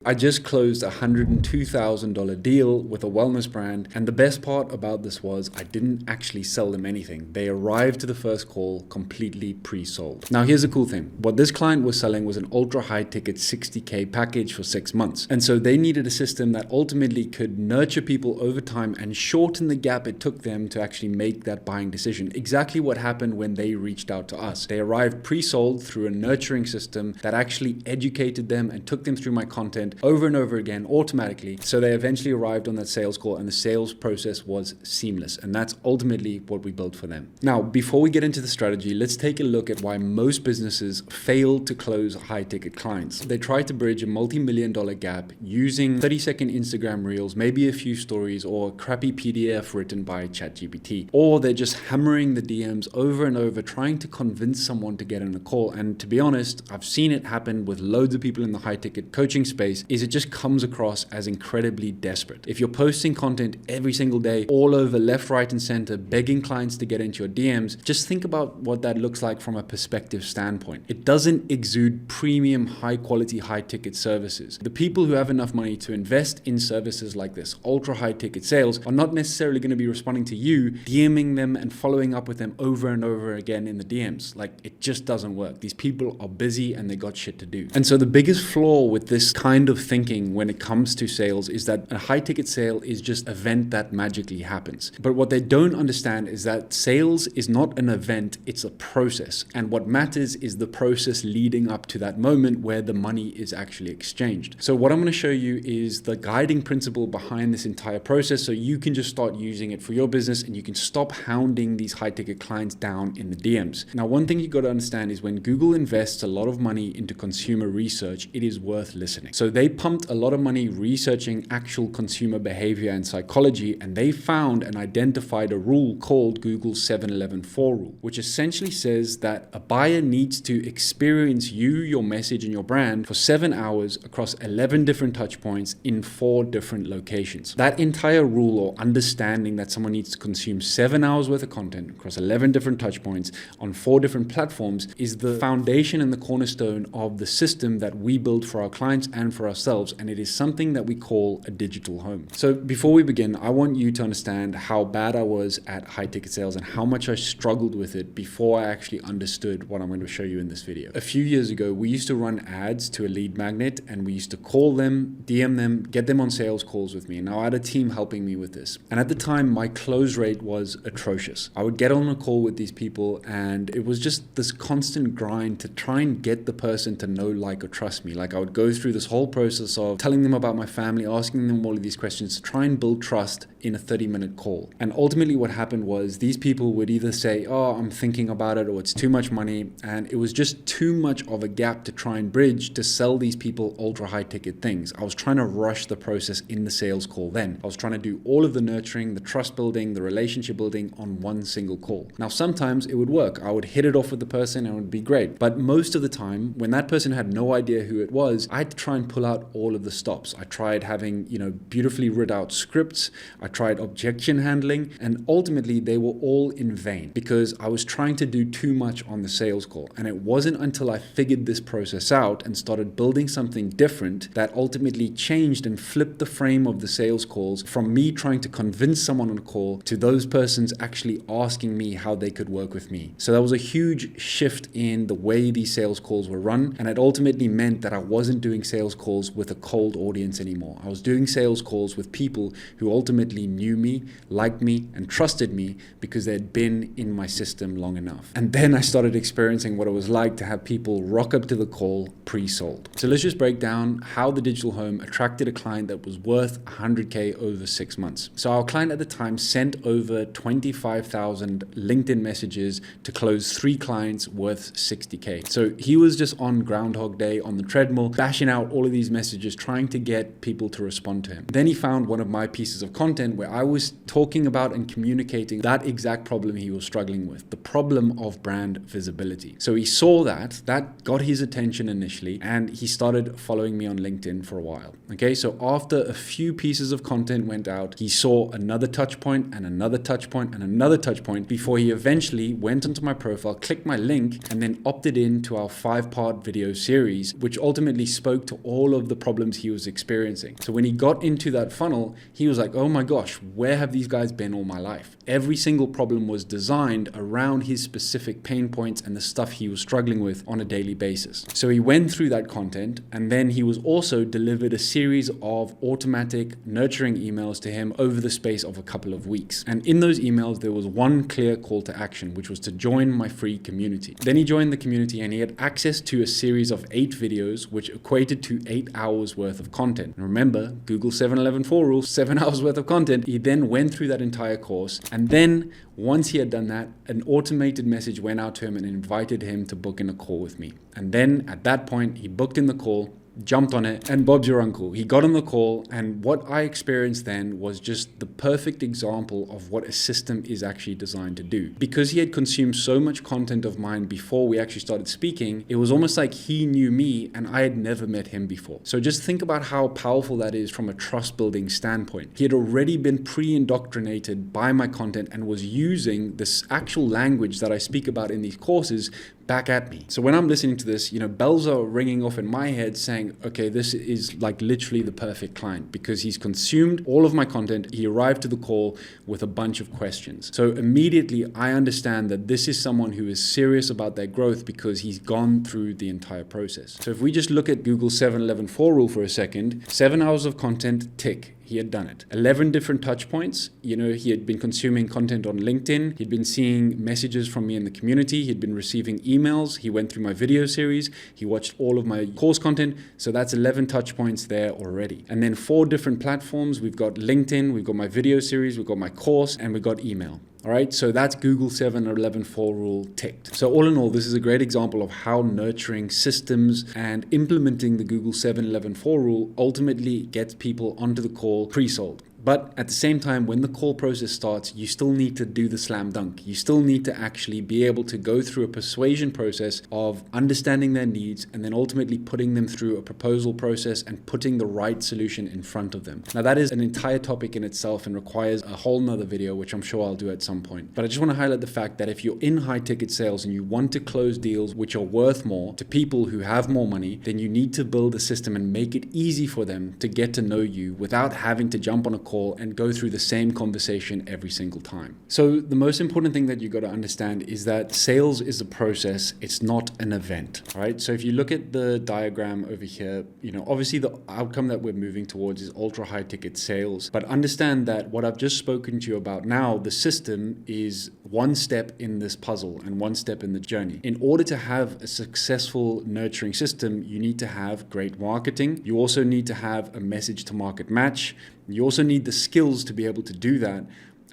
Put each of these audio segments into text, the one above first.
I just closed a $102,000 deal with a wellness brand, and the best part about this was I didn't actually sell them anything. They arrived to the first call completely pre-sold. Now here's the cool thing. What this client was selling was an ultra high ticket 60K package for 6 months. And so they needed a system that ultimately could nurture people over time and shorten the gap it took them to actually make that buying decision. Exactly what happened when they reached out to us. They arrived pre-sold through a nurturing system that actually educated them and took them through my content over and over again automatically. So they eventually arrived on that sales call and the sales process was seamless. And that's ultimately what we built for them. Now, before we get into the strategy, let's take a look at why most businesses fail to close high ticket clients. They try to bridge a multi-million-dollar gap using 30-second Instagram reels, maybe a few stories or a crappy PDF written by ChatGPT. Or they're just hammering the DMs over and over, trying to convince someone to get on a call. And to be honest, I've seen it happen with loads of people in the high ticket coaching space. It just comes across as incredibly desperate. If you're posting content every single day, all over left, right, and center, begging clients to get into your DMs, just think about what that looks like from a perspective standpoint. It doesn't exude premium, high quality, high ticket services. The people who have enough money to invest in services like this, ultra high ticket sales, are not necessarily going to be responding to you, DMing them and following up with them over and over again in the DMs. Like, it just doesn't work. These people are busy and they got shit to do. And so the biggest flaw with this kind of thinking when it comes to sales is that a high ticket sale is just an event that magically happens. But what they don't understand is that sales is not an event, it's a process. And what matters is the process leading up to that moment where the money is actually exchanged. So what I'm going to show you is the guiding principle behind this entire process so you can just start using it for your business and you can stop hounding these high ticket clients down in the DMs. Now, one thing you got to understand is when Google invests a lot of money into consumer research, it is worth listening. So they pumped a lot of money researching actual consumer behavior and psychology, and they found and identified a rule called Google's 7-11-4 rule, which essentially says that a buyer needs to experience you, your message, and your brand for 7 hours across 11 different touch points in 4 different locations. That entire rule or understanding that someone needs to consume 7 hours worth of content across 11 different touch points on 4 different platforms is the foundation and the cornerstone of the system that we build for our clients and for ourselves. And it is something that we call a digital home. So before we begin, I want you to understand how bad I was at high ticket sales and how much I struggled with it before I actually understood what I'm going to show you in this video. A few years ago, we used to run ads to a lead magnet and we used to call them, DM them, get them on sales calls with me. Now I had a team helping me with this. And at the time, my close rate was atrocious. I would get on a call with these people and it was just this constant grind to try and get the person to know, like, or trust me. Like, I would go through this whole process of telling them about my family, asking them all of these questions to try and build trust in a 30-minute call. And ultimately what happened was these people would either say, oh, I'm thinking about it, or it's too much money. And it was just too much of a gap to try and bridge to sell these people ultra high ticket things. I was trying to rush the process in the sales call then. I was trying to do all of the nurturing, the trust building, the relationship building on one single call. Now, sometimes it would work. I would hit it off with the person and it would be great. But most of the time, when that person had no idea who it was, I had to try and pull out all of the stops. I tried having, beautifully written out scripts. I tried objection handling, and ultimately they were all in vain because I was trying to do too much on the sales call. And it wasn't until I figured this process out and started building something different that ultimately changed and flipped the frame of the sales calls from me trying to convince someone on a call to those persons actually asking me how they could work with me. So that was a huge shift in the way these sales calls were run. And it ultimately meant that I wasn't doing sales calls with a cold audience anymore. I was doing sales calls with people who ultimately knew me, liked me, and trusted me because they had been in my system long enough. And then I started experiencing what it was like to have people rock up to the call pre-sold. So let's just break down how the digital home attracted a client that was worth 100K over 6 months. So our client at the time sent over 25,000 LinkedIn messages to close 3 clients worth 60K. So he was just on Groundhog Day on the treadmill, bashing out all of these messages, trying to get people to respond to him. Then he found one of my pieces of content where I was talking about and communicating that exact problem he was struggling with, the problem of brand visibility. So he saw that got his attention initially, and he started following me on LinkedIn for a while. Okay, so after a few pieces of content went out, he saw another touch point and another touch point and another touch point before he eventually went onto my profile, clicked my link, and then opted in to our 5-part video series, which ultimately spoke to all all of the problems he was experiencing. So when he got into that funnel, he was like, oh my gosh, where have these guys been all my life? Every single problem was designed around his specific pain points and the stuff he was struggling with on a daily basis. So he went through that content, and then he was also delivered a series of automatic nurturing emails to him over the space of a couple of weeks. And in those emails, there was one clear call to action, which was to join my free community. Then he joined the community and he had access to a series of 8 videos, which equated to 8 hours worth of content. And remember, Google 7-11-4 rule, 7 hours worth of content. He then went through that entire course, and then once he had done that, an automated message went out to him and invited him to book in a call with me. And then at that point, he booked in the call, jumped on it, and Bob's your uncle. He got on the call, and what I experienced then was just the perfect example of what a system is actually designed to do. Because he had consumed so much content of mine before we actually started speaking, it was almost like he knew me and I had never met him before. So just think about how powerful that is from a trust building standpoint. He had already been pre-indoctrinated by my content and was using this actual language that I speak about in these courses back at me. So when I'm listening to this, bells are ringing off in my head saying, okay, this is like literally the perfect client, because he's consumed all of my content. He arrived to the call with a bunch of questions. So immediately I understand that this is someone who is serious about their growth because he's gone through the entire process. So if we just look at Google 7-11-4 rule for a second, 7 hours of content, tick. He had done it. 11 different touch points. He had been consuming content on LinkedIn. He'd been seeing messages from me in the community. He'd been receiving emails. He went through my video series. He watched all of my course content. So that's 11 touch points there already. And then 4 different platforms. We've got LinkedIn, we've got my video series, we've got my course, and we've got email. All right, so that's Google 7-11-4 rule ticked. So all in all, this is a great example of how nurturing systems and implementing the Google 7-11-4 rule ultimately gets people onto the call pre-sold. But at the same time, when the call process starts, you still need to do the slam dunk. You still need to actually be able to go through a persuasion process of understanding their needs and then ultimately putting them through a proposal process and putting the right solution in front of them. Now, that is an entire topic in itself and requires a whole nother video, which I'm sure I'll do at some point. But I just want to highlight the fact that if you're in high ticket sales and you want to close deals which are worth more to people who have more money, then you need to build a system and make it easy for them to get to know you without having to jump on a call and go through the same conversation every single time. So the most important thing that you got to understand is that sales is a process. It's not an event, all right? So if you look at the diagram over here, obviously the outcome that we're moving towards is ultra high ticket sales, but understand that what I've just spoken to you about now, the system is one step in this puzzle and one step in the journey. In order to have a successful nurturing system, you need to have great marketing. You also need to have a message to market match. You also need the skills to be able to do that.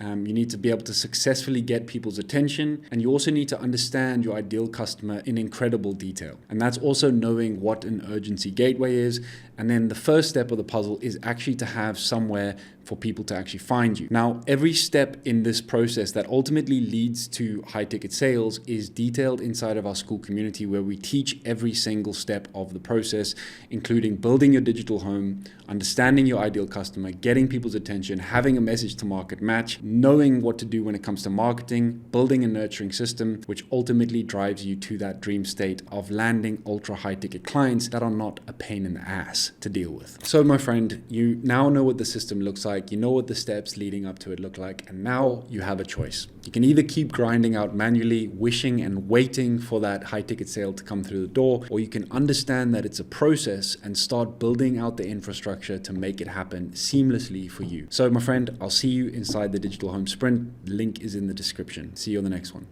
You need to be able to successfully get people's attention, and you also need to understand your ideal customer in incredible detail. And that's also knowing what an urgency gateway is. And then the first step of the puzzle is actually to have somewhere for people to actually find you. Now, every step in this process that ultimately leads to high ticket sales is detailed inside of our school community, where we teach every single step of the process, including building your digital home, understanding your ideal customer, getting people's attention, having a message to market match, knowing what to do when it comes to marketing, building a nurturing system, which ultimately drives you to that dream state of landing ultra high ticket clients that are not a pain in the ass to deal with. So my friend, you now know what the system looks like, you know what the steps leading up to it look like, and now you have a choice. You can either keep grinding out manually, wishing and waiting for that high ticket sale to come through the door, or you can understand that it's a process and start building out the infrastructure to make it happen seamlessly for you. So my friend, I'll see you inside the Digital Home Sprint. Link is in the description. See you on the next one.